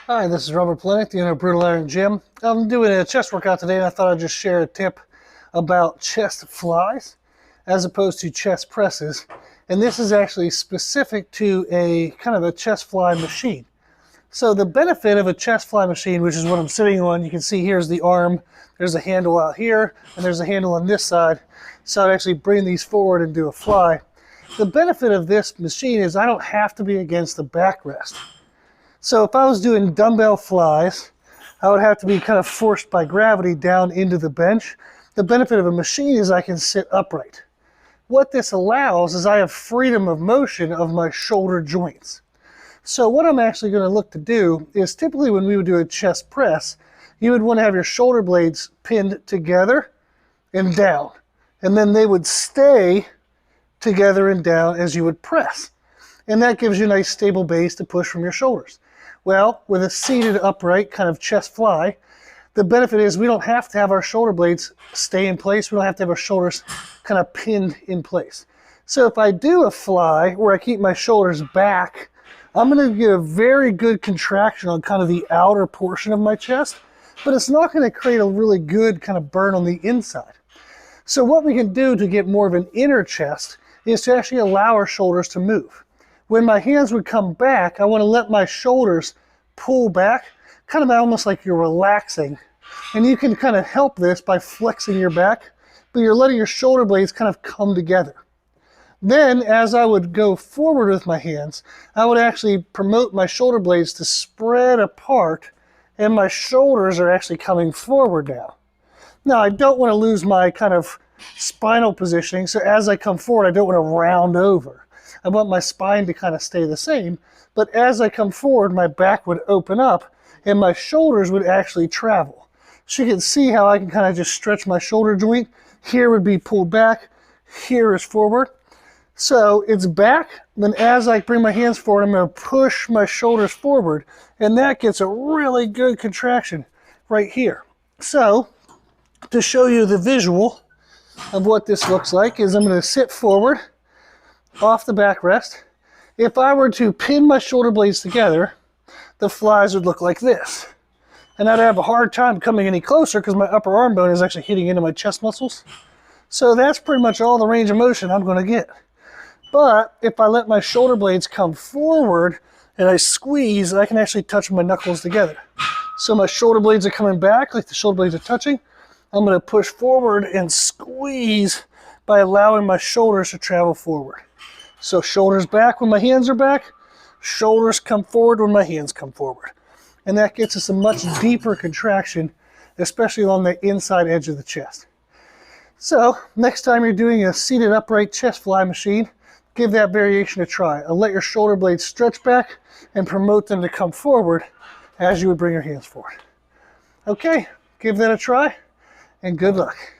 Hi, this is Robert Plenick, the owner of Brutal Iron Gym. I'm doing a chest workout today, and I thought I'd just share a tip about chest flies as opposed to chest presses. And this is actually specific to a kind of a chest fly machine. So the benefit of a chest fly machine, which is what I'm sitting on, you can see here's the arm, there's a handle out here, and there's a handle on this side. So I'd actually bring these forward and do a fly. The benefit of this machine is I don't have to be against the backrest. So if I was doing dumbbell flies, I would have to be kind of forced by gravity down into the bench. The benefit of a machine is I can sit upright. What this allows is I have freedom of motion of my shoulder joints. So what I'm actually going to look to do is typically when we would do a chest press, you would want to have your shoulder blades pinned together and down. And then they would stay together and down as you would press. And that gives you a nice stable base to push from your shoulders. Well, with a seated upright kind of chest fly, the benefit is we don't have to have our shoulder blades stay in place. We don't have to have our shoulders kind of pinned in place. So if I do a fly where I keep my shoulders back, I'm going to get a very good contraction on kind of the outer portion of my chest, but it's not going to create a really good kind of burn on the inside. So what we can do to get more of an inner chest is to actually allow our shoulders to move. When my hands would come back, I want to let my shoulders pull back, kind of almost like you're relaxing. And you can kind of help this by flexing your back, but you're letting your shoulder blades kind of come together. Then, as I would go forward with my hands, I would actually promote my shoulder blades to spread apart, and my shoulders are actually coming forward now. Now, I don't want to lose my kind of spinal positioning, so as I come forward, I don't want to round over. I want my spine to kind of stay the same, but as I come forward, my back would open up and my shoulders would actually travel. So you can see how I can kind of just stretch my shoulder joint. Here would be pulled back, here is forward. So it's back, then as I bring my hands forward, I'm going to push my shoulders forward, and that gets a really good contraction right here. So to show you the visual of what this looks like is I'm going to sit forward off the backrest. If I were to pin my shoulder blades together, the flies would look like this. And I'd have a hard time coming any closer because my upper arm bone is actually hitting into my chest muscles. So that's pretty much all the range of motion I'm going to get. But if I let my shoulder blades come forward and I squeeze, I can actually touch my knuckles together. So my shoulder blades are coming back like the shoulder blades are touching. I'm going to push forward and squeeze by allowing my shoulders to travel forward. So shoulders back when my hands are back, shoulders come forward when my hands come forward. And that gets us a much deeper contraction, especially along the inside edge of the chest. So next time you're doing a seated upright chest fly machine, give that variation a try. Let your shoulder blades stretch back and promote them to come forward as you would bring your hands forward. Okay, give that a try and good luck.